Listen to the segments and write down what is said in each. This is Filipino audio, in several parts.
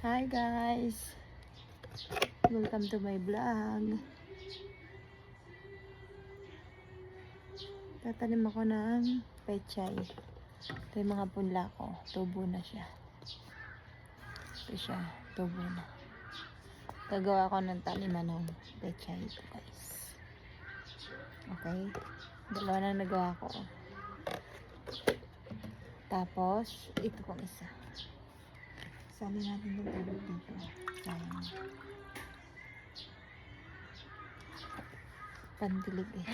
Hi guys! Welcome to my vlog. Tatanim ako ng pechay. Ito yung mga punla ko. Tubo na siya. Ito siya. Tubo na. Gagawa ko ng taniman ng pechay ito guys. Okay? Dalawa na nagawa ko. Tapos, ito pang isa. Sali natin yung tubo dito. Sayang. Pandilig eh.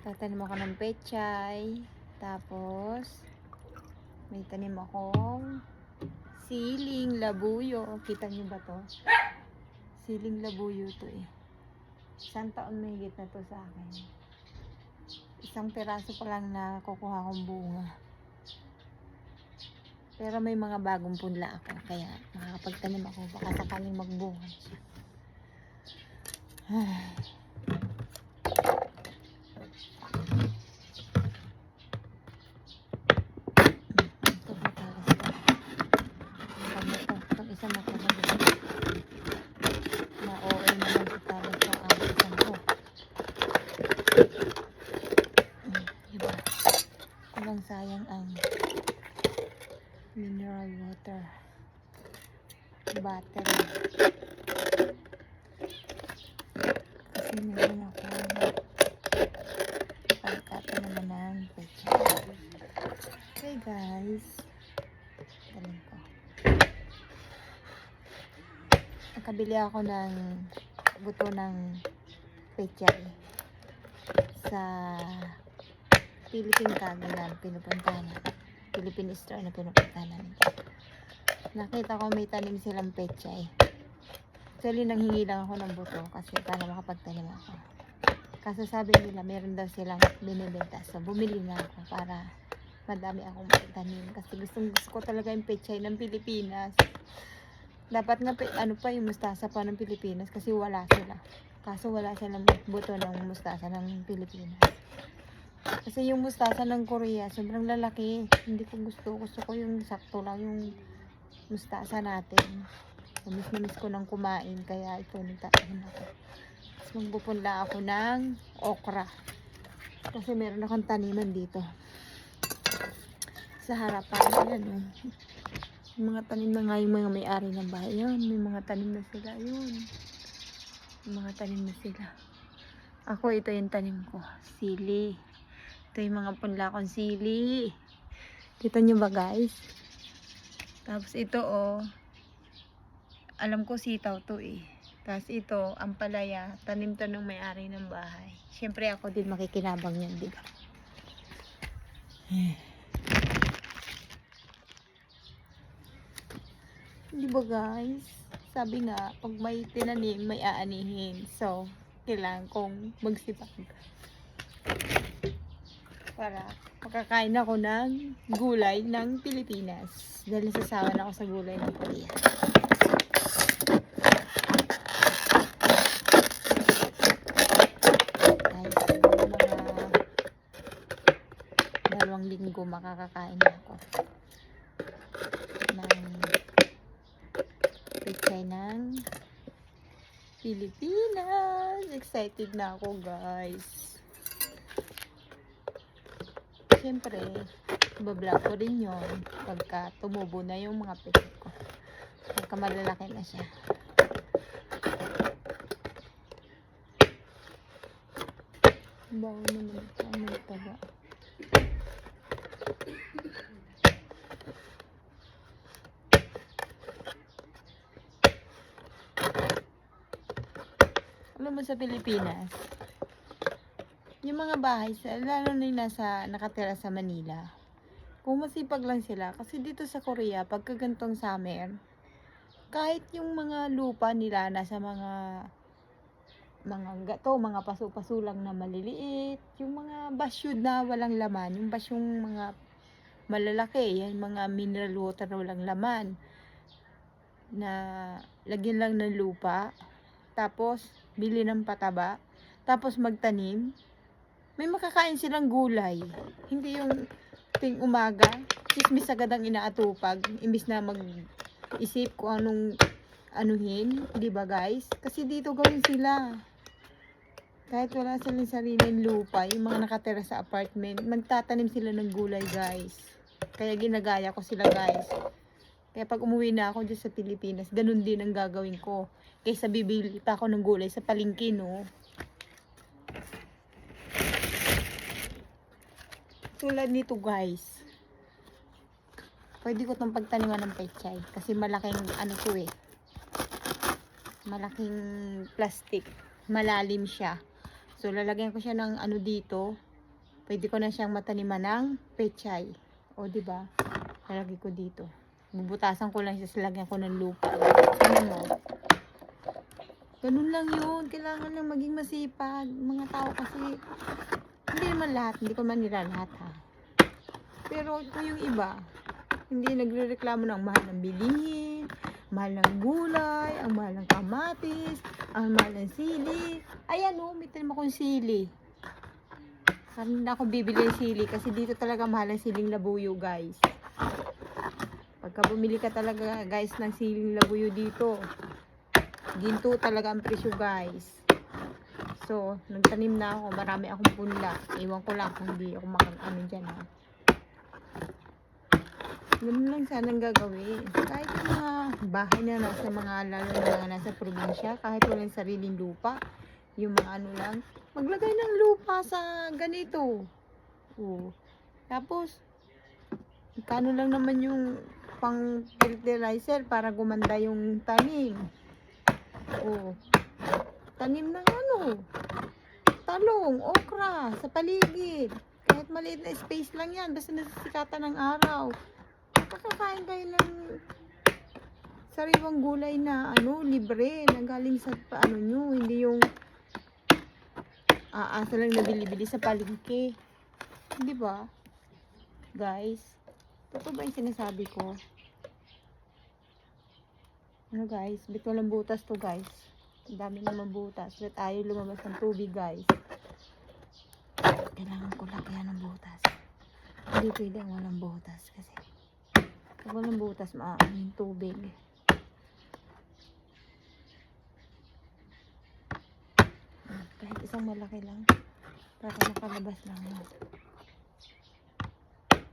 Tatanim ako ng pechay. Tapos, may tanim akong siling labuyo. Kita nyo ba to? Siling labuyo to eh. 1 taon may higit na to sa akin. 1 piraso pa lang na kukuha kong bunga. Pero may mga bagong punla ako. Kaya makakapagtanim ako. Baka sakaling magbunga siya. Ito po talaga. Itong isa matagal. Na-OA naman ito talaga sa abisan ko. Diba? Walang sayang ang mineral water. Battery. Kasi meron ako pagkata naman ng pechay. Okay guys. Galing ko. Nakabili ako ng buto ng pechay sa Philippine Kagayan, pinupuntahan natin. Philippine store na pinupuntahan namin. Nakita ko may tanim silang pechay. Actually, nanghingi lang ako ng buto kasi para makapagtanim ako. Kasi sabi nila, meron daw silang binibenta. So, bumili na ako para madami akong magtanim. Kasi gusto ko talaga yung pechay ng Pilipinas. Dapat nga, ano pa yung mustasa pa ng Pilipinas kasi wala sila. Kaso wala silang buto ng mustasa ng Pilipinas. Kasi yung mustasa ng Korea, sobrang lalaki. Hindi ko gusto. Gusto ko yung sakto lang yung mustasa natin. Namis na miss ko nang kumain. Kaya ito, nagtatanim ako. Tapos magpupunla ako ng okra. Kasi meron akong taniman dito. Sa harapan. Ayan o. Yung mga tanim na nga yung mga may-ari ng bahay. Yun, may mga tanim na sila. Yun. May mga tanim na sila. Ako, ito yung tanim ko. Sili. Ito yung mga punla kong sili. Kita nyo ba guys? Tapos ito alam ko sitaw to eh. Tapos ito, ampalaya. Tanim to ng may-ari ng bahay. Siyempre ako din makikinabang yan, diba? Diba guys? Sabi nga, pag may tinanim, may aanihin. So, kailangan kong magsipag. Para makakain ako ng gulay ng Pilipinas. Dahil nasasawa na ako sa gulay ng Korea. Guys, mga 2 linggo makakakain ako ng pechay ng Pilipinas. Excited na ako guys. Siyempre, bablog ko rin yun pagka tumubo na yung mga pechay ko. Pagka malalaki na siya. Bawa naman ito. Ano ito ba? Alam mo sa Pilipinas, yung mga bahay, lalo na yung nakatira sa Manila, kung masipag lang sila, kasi dito sa Korea, pagka gantong summer, kahit yung mga lupa nila nasa mga gato, mga paso-paso lang na maliliit, yung mga basyod na walang laman, yung basyong mga malalaki, yan mga mineral water na walang laman, na lagyan lang ng lupa, tapos bili ng pataba, tapos magtanim, may makakain silang gulay. Hindi yung ting umaga, chismis agad ang inaatupag, imbis na mag-isip kung anong anuhin, di ba guys? Kasi dito gawin sila. Kahit wala silang sariling lupa, yung mga nakatira sa apartment, magtatanim sila ng gulay guys. Kaya ginagaya ko sila guys. Kaya pag umuwi na ako dyan sa Pilipinas, ganun din ang gagawin ko. Kaysa bibili pa ako ng gulay sa palengke, no? Tulad nito guys. Pwede ko itong pagtaniman ng pechay. Kasi malaking ano to eh. Malaking plastic. Malalim siya. So lalagyan ko siya ng ano dito. Pwede ko na siyang mataniman ng pechay. O diba? Lalagay ko dito. Bubutasan ko lang siya. Lagyan ko ng lupa. Ano mo? Ganun lang yun. Kailangan lang maging masipag. Mga tao kasi hindi naman lahat. Hindi ko man nila lahat ha. Pero ito yung iba. Hindi nagrereklamo ng mahal ng bilihin, mahal ng gulay, ang mahal ng kamatis, ang mahal ng sili. Ayan o, may tanim akong sili. Saan na ako bibili ng sili? Kasi dito talaga mahal ang siling labuyo guys. Pagka bumili ka talaga guys ng siling labuyo dito, ginto talaga ang presyo guys. So, nagtanim na ako. Marami akong punla. Iwan ko lang kung hindi ako ano dyan ha. Ganun lang sanang gagawin. Kahit yung mga bahay na nasa mga lalo na mga nasa probinsya, kahit walang sariling lupa, yung mga ano lang, maglagay ng lupa sa ganito. Oo. Tapos, kano lang naman yung pang fertilizer para gumanda yung tanim. Oo. Tanim ng ano, talong, okra, sa paligid. Kahit maliit na space lang yan, basta nasisikatan ng araw. Makakakain kayo ng sariwang gulay na ano, libre, na galing sa paano nyo, hindi yung aasa lang na bili-bili sa palengke. Di ba? Guys, totoo ba yung sinasabi ko? Ano guys, bit walang butas to guys. Ang dami naman butas. Ba't ayaw lumabas ng tubig guys? Kailangan ko lakyan ng butas. Hindi pwede ang walang butas kasi pag walang butas maaano yung tubig. Kahit isang malaki lang para makalabas lang yun.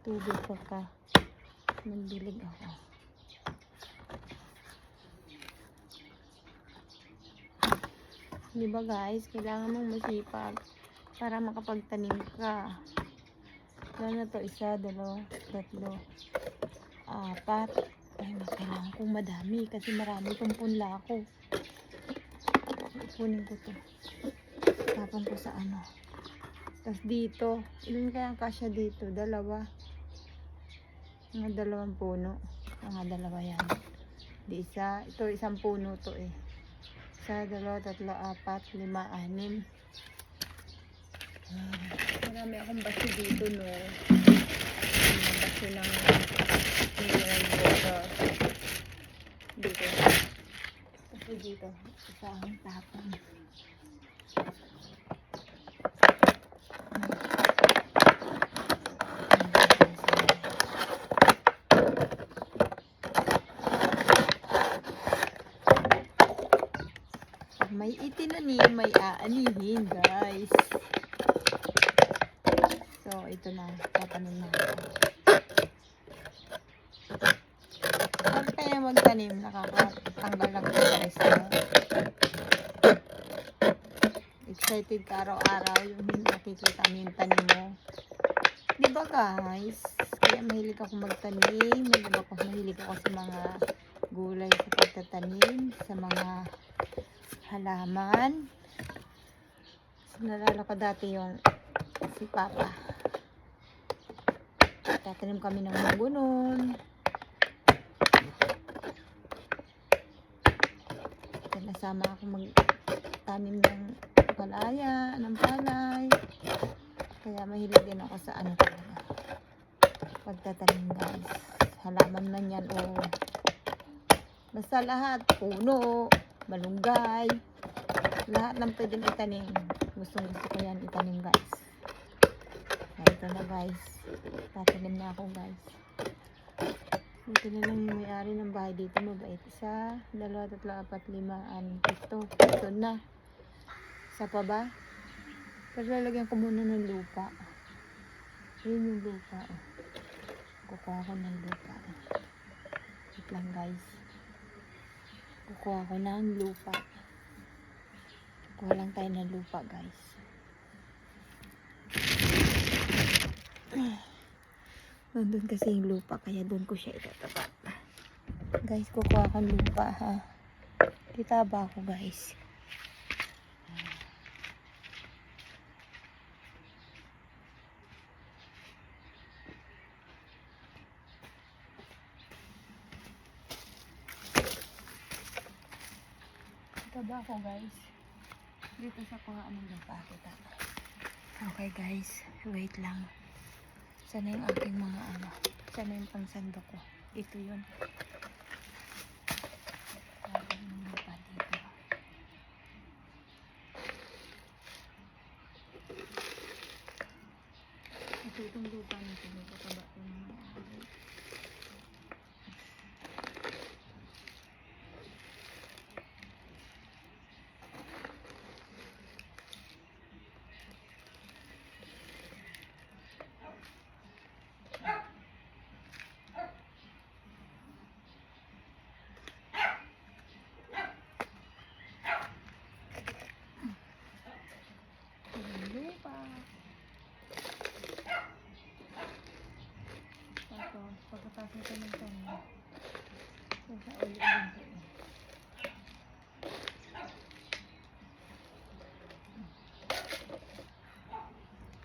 Tubig pagka nagdilig ako. Diba guys, kailangan mong masipag para makapagtanim ka. Lalo na to, 1, 2, 3, 4. Ay, kailangan kong madami kasi marami itong punla ako. Ipunin ko to. Tapon ko sa ano. Tapos dito, ilan kaya ang kasya dito? 2. Mga 2 puno. Mga 2 yan. Di isa. Ito, 1 puno to eh. 1, 2, 3, 4, 5, 6. Marami akong baso dito, no. Mga baso ng mineral water. Dito. Kasi dito, isa ang tapon. May itinanim, may aanihin, guys. So, ito na. Tatanim na ako. Huwag kaya magtanim. Nakakatanggal lang ito, guys. Excited ka araw-araw yung nakikita mo yung tanim mo. Diba, guys? Kaya mahilig ako magtanim. Mahilig ako sa mga gulay sa pagtatanim. Sa mga halaman. Nalala ko dati yung si Papa. Tatanim kami ng munggo noon. Nasama ako magtanim ng palaya, ng palay. Kaya mahilig din ako sa ano talaga. Pagtatanim guys. Halaman man yan o basta lahat. Puno, malunggay. Lahat ng pwedeng itanim. Gusto ko yan itanim guys. ito na guys. Tatanim na ako guys. Ito na lang yung may-ari ng bahay dito. Mabait. 1, 2, 3, 4, 5, 6, 7, 8. Ito na. Isa pa ba? Pero lalagyan ko muna ng lupa. Yun yung lupa. Oh. Kukuha ko ng lupa. Wait lang guys. Kukuha ko ng lupa. Kuha lang tayo ng lupa guys. Nandun kasi yung lupa, kaya doon ko siya itatapat. Guys, kukuha akong lupa ha. Titaba ako guys. Titaba ako guys. Dito sa kuhaan ng lupa kita. Okay guys, wait lang. Sana yung aking mga ano. Sana yung pangsando ko. Ito yun. Lagyan ng lupa dito. Ito itong lupa nito. Ito taba yung mga ari. Lupa. Tapos, pagkatapos nito ng tanim, sa uli-ulin ko.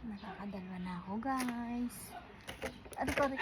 Nakakadalwa na ako guys. Ano pa rin?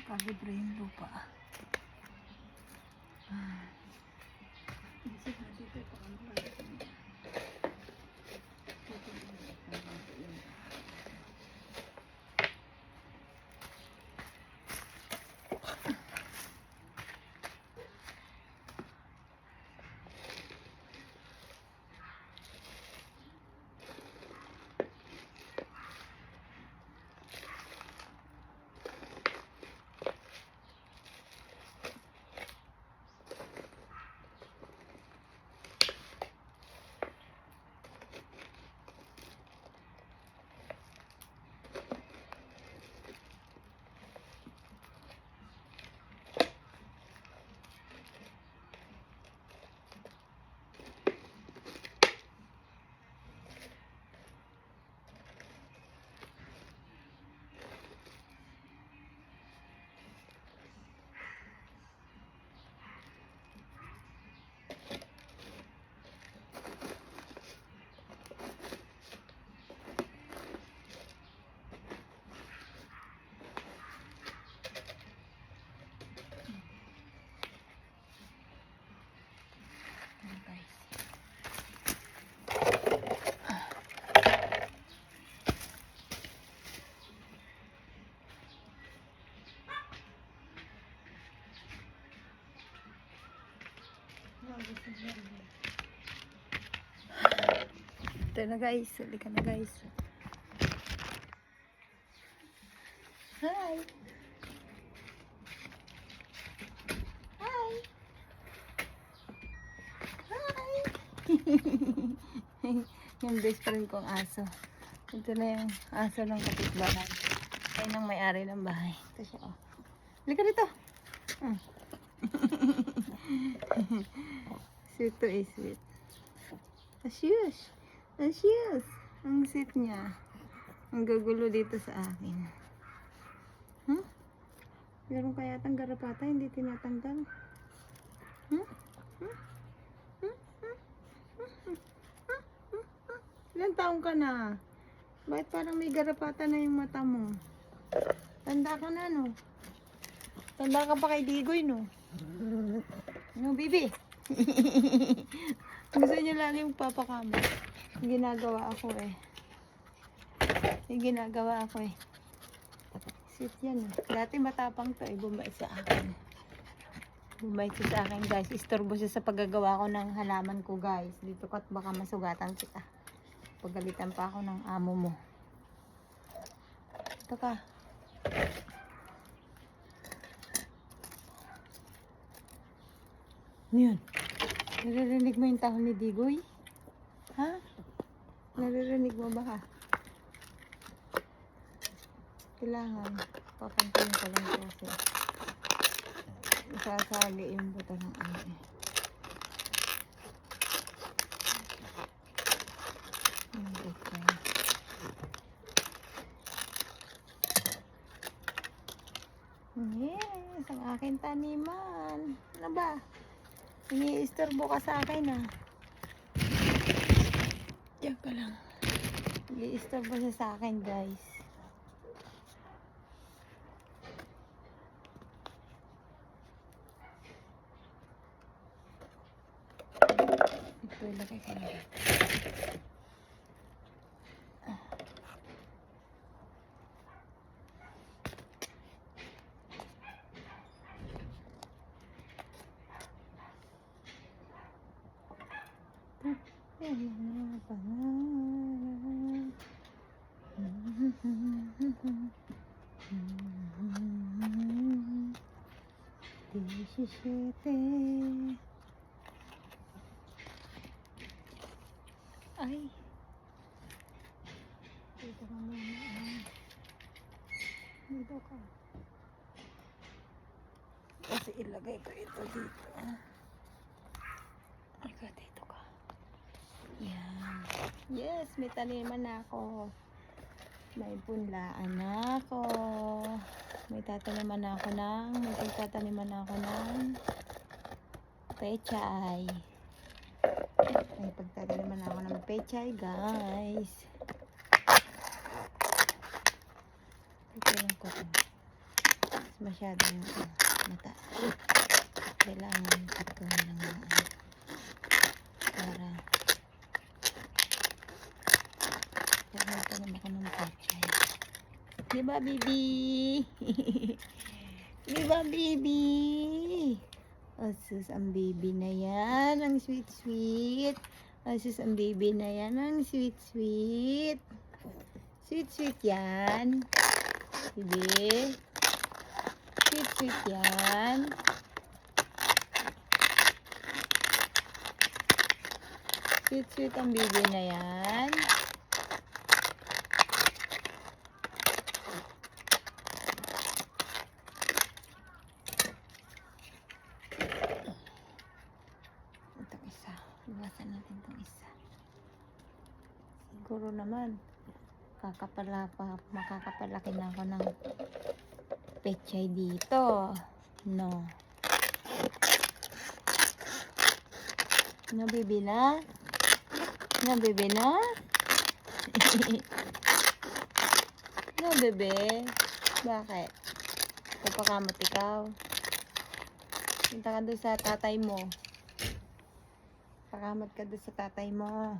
Kalibre yung lupa. Ito na guys. Halika na guys. Hi! Hi! Hi! Yung best friend kong aso. Ito na yung aso ng kapitbahay. Ayun ang may-ari ng bahay. Ito siya, oh. Halika dito. Sweet to is sweet. Asyus! Asyus! Ang sweet niya. Ang gagulo dito sa akin. Huh? Meron kaya tang garapata, hindi tinatanggal. Huh? Huh? Huh? Huh? Ilan taong ka na? Bakit parang may garapata na yung mata mo? Tanda ka na, no? Tanda ka pa kay Digoy, no? No, baby? Gusto niya lagi magpapakama. Ginagawa ako eh. Ginagawa ako eh. Sweet yan eh. Dati matapang to eh. Bumait sa akin. Bumait siya sa akin guys. Istorbo siya sa paggagawa ko ng halaman ko guys. Dito ka't baka masugatan kita. Pagalitan pa ako ng amo mo. Ito ka. Ano yun? Naririnig mo yung tahol ni Digoy? Ha? Naririnig mo ba ka? Kailangan papantayin ko lang kasi isasali yung buto ng ano eh. Yes, ang aking taniman. Ano ba? Ini-istorbo ka sa akin ah. Diyan ka lang. I-istorbo siya sa akin guys. Ito ilagay ka na. Ay. Dito ka muna. Dito ka. Kasi ilagay ko ito dito. Ika, dito ka. Yan. Yes, may taniman na ako. May punlaan na ako. May tataniman na ako ng pechay. May pagtataniman na ako ng pechay, guys. Ito lang ko ito. Masyado yung mata. Kailangan pagkawin lang ng para magtanim ako ng pechay. Diba, baby? Diba, baby? Asus, ang baby na yan. Ang sweet-sweet. Asus, ang baby na yan. Ang sweet-sweet. Sweet-sweet yan. Baby. Sweet-sweet yan. Sweet-sweet ang baby na yan. Itong isa. Iwasan natin itong isa. Siguro naman makakapalaki na ako ng pechay dito. No. Nabibi na? Nabibi na? Nabibi? Bakit? Papakamot ikaw? Punta ka doon sa tatay mo. Pakamot ka doon sa tatay mo.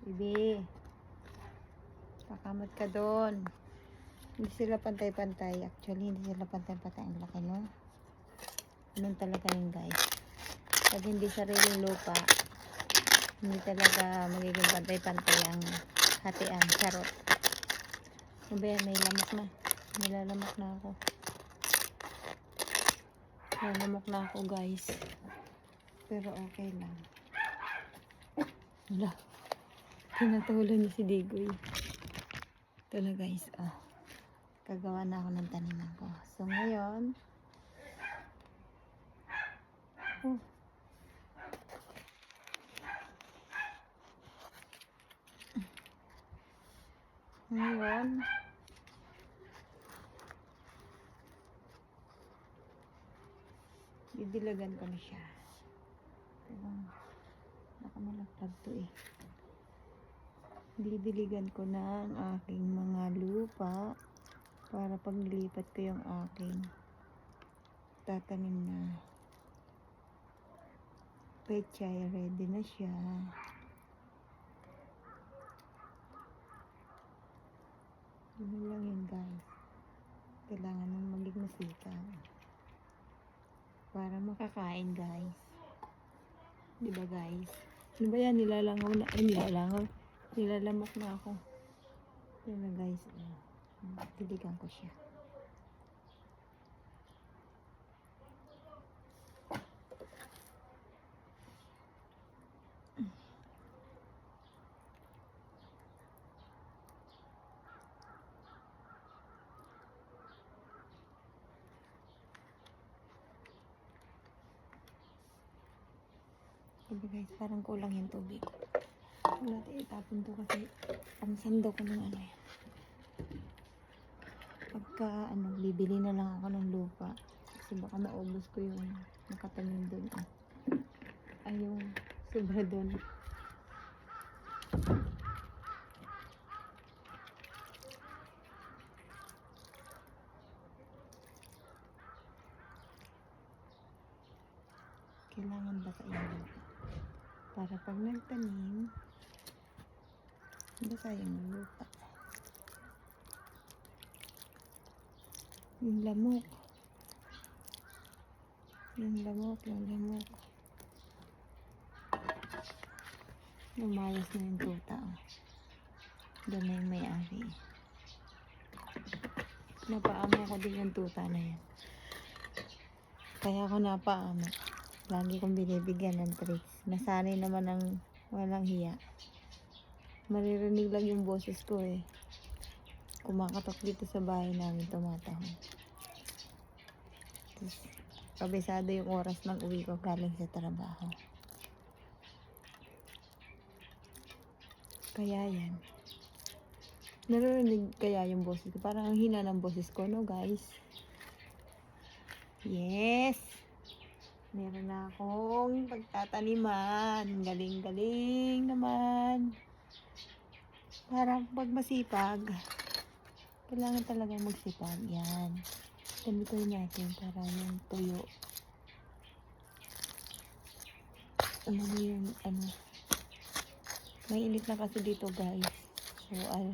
Bibi. Pakamot ka doon. Hindi sila pantay-pantay. Actually, hindi sila pantay-pantay. Ang laki, no? Ganun talaga yun, guys. Pag hindi sariling lupa, Hindi talaga magiging pantay-pantay ang hatian. Charot. Sabi, may lamok na. Nilalamok na ako. Nilalamok na ako, guys. Pero okay lang. Wala. Pinatulan niya si Digoy. Ito na, guys. Oh. Kagawa na ako ng taniman ko. So, ngayon, oh, ngayon, didilagan ko na siya. Pero, nakamalagtag to eh. Didiligan ko na ang aking mga lupa para pag nilipat ko yung aking tatanim na pechay, ready na siya. Yun lang yun, guys. Kailangan mong maging masipag para makakain, guys. Diba, guys? Ano ba yan? Nilalangaw na. Ay, nilalangaw. Nilalamok na ako. Yun na, guys. Diligan ko siya. Diba, guys? Parang kulang yung tubig. Wala tayo itapon to kasi pangsando ko ng ano yan. Pagka bibili na lang ako ng lupa kasi baka maubos ko yung nakatanim doon. Ay, yung sobra doon. Kailangan basahin yung lupa para pag nagtanim basahin yung lupa. Yung lamok. Lumayas na yung tuta. Doon na yung may-ari. Napaamo ko din yung tuta na yan. Kaya ako napaamo. Lagi kong binibigyan ng tricks. Nasanay naman ng walang hiya. Maririnig lang yung boses ko eh. Kumakatok dito sa bahay namin, tumatahon. Tapos, kabisado yung oras ng uwi ko galing sa trabaho. Kaya yan. Naririnig kaya yung boses ko. Parang ang hina ng boses ko, no, guys? Yes! Meron na akong pagtataniman. Galing-galing naman. Para pag masipag, kailangan talagang magsipag. Yan. Gamitin natin para yung tuyo. Mainit na kasi dito, guys. So,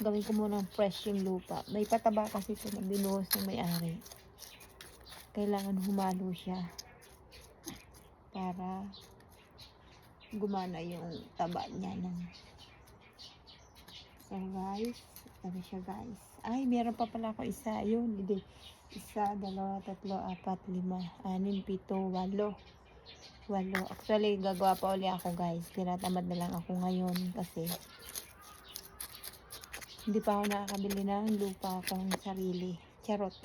gawin ko muna fresh yung lupa. May pataba kasi ito na binuhos ng may-ari. Kailangan humalo siya para gumana yung taba niya ng. So, guys, ano siya, guys? Ay, meron pa pala ako isa. Yun, hindi. 1, 2, 3, 4, 5, 6, 7, 8. Actually, gagawa pa uli ako, guys. Tinatamad na lang ako ngayon kasi hindi pa ako nakakabili ng lupa akong sarili. Charot.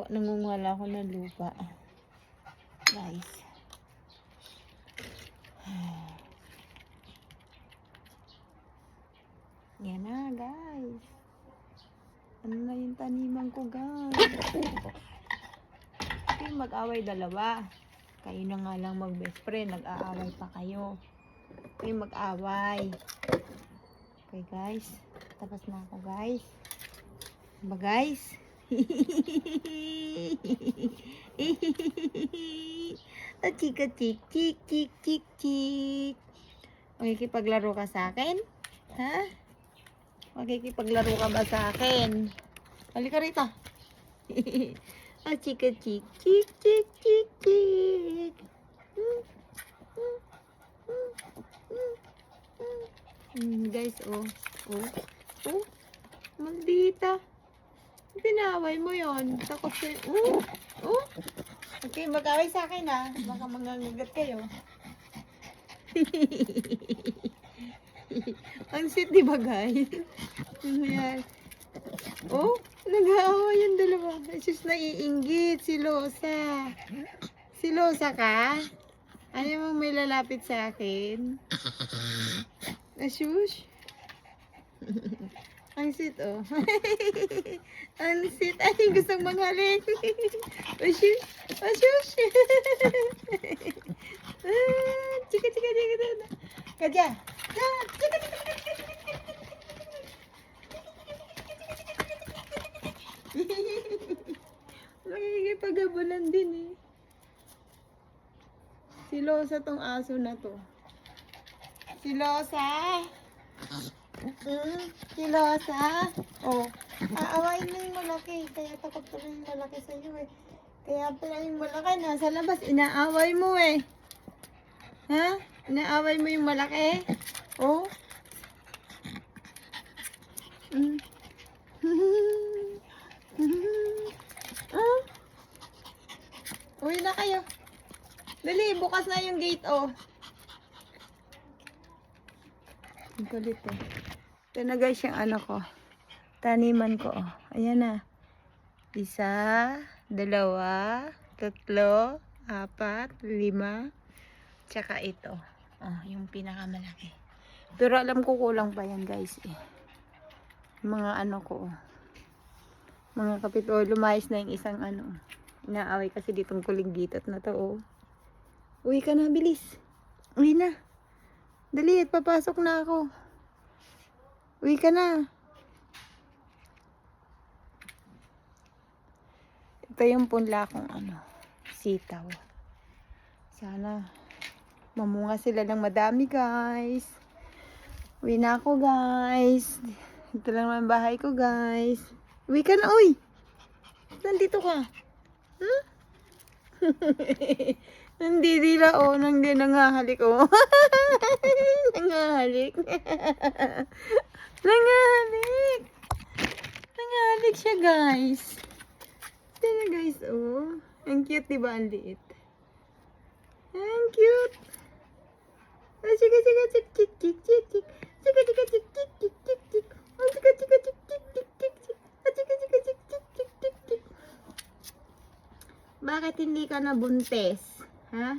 Nangunguhala ako ng lupa. Guys. Yan na, guys. Ano na yung taniman ko, guys? Kayo mag-away dalawa. Kayo na nga lang mag-best friend. Nag-aaway pa kayo. Kayo mag-away. Okay, guys. Tapos na ako, guys. Diba, guys? Chika chik chik chik chik chik. Makikipaglaro ka sa akin? Ha? Makikipaglaro ka ba sa akin? Halika rito. Chika chik chik chik chik chik. guys, oh. Oh. Oh. Maldita. Pinaway mo yon. Takot siya. Oh. Oh. Okay, mag-away sa akin ha. Baka mangangagat kayo. Ang sweet, di ba guys? Ayan. Oh, nag-aaway yung dalawa. Sus, naiinggit si Losa. Si Losa ka? Ayaw mong may lalapit sa akin? Asus. Ang sweet, oh. Ang sweet. Ay, gustong manghalik. Asus. Asus. Chika, chika, chika, chika. Kadya. Chika, chika, chika, chika. Nakikipagabulan din eh. Si Losa tong aso na to. Si Losa. Si Losa. Oh, aawain mo yung malaki. Kaya takot pala yung malaki sa'yo eh. Kaya pala yung malaki nasa labas. Inaaway mo eh. Ha? Inaaway mo yung malaki? Oh. Uwi na kayo. Dali, bukas na yung gate, oh. Ang kulit, oh. Ito na guys yung ano ko. Taniman ko, oh. Ayan na. 1, 2, 3, 4, 5. Tsaka ito. Oh, yung pinakamalaki. Pero alam ko kulang pa yan, guys, eh. Mga ano ko, oh. Mga kapit, oh. Lumayas na yung isang ano. Inaaway kasi ditong kuliggitat na to, oh. Uwi ka na, bilis. Uwi na. Dali, at papasok na ako. Uwi ka na. Ito yung punla kong ano, sitaw. Sana mamunga sila ng madami, guys. Uwi na ako, guys. Ito lang naman bahay ko, guys. Uwi ka na, uy. Nandito ka. Huh? Nandidila, oh. Nangahalik, oh. Nangahalik. Nangahalik. Nangahalik siya, guys. Ito na, guys, oh. Ang cute, diba? Ang liit. Ang cute. Oh, chika, chika, chik, chik, chik, chik, chik. Chika, chika, chik, chik, chik, chik, chik. Oh, chika, chika, chik, chik, chik, chik, chik. Oh, chika, chika, chik, chik, chik, chik, chik. Bakit hindi ka nabuntis? Ha?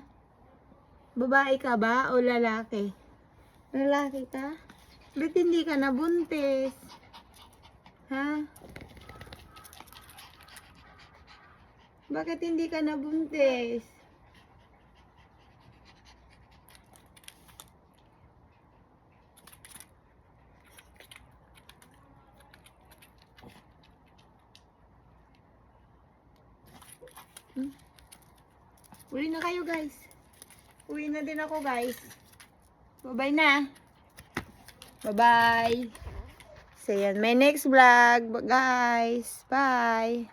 Babae ka ba o lalaki? Lalaki ka? Ba't hindi ka nabuntis? Ha? Bakit hindi ka nabuntis? Uwi na kayo, guys. Uwi na din ako, guys. Bye-bye na. Bye-bye. See you in my next vlog, guys. Bye.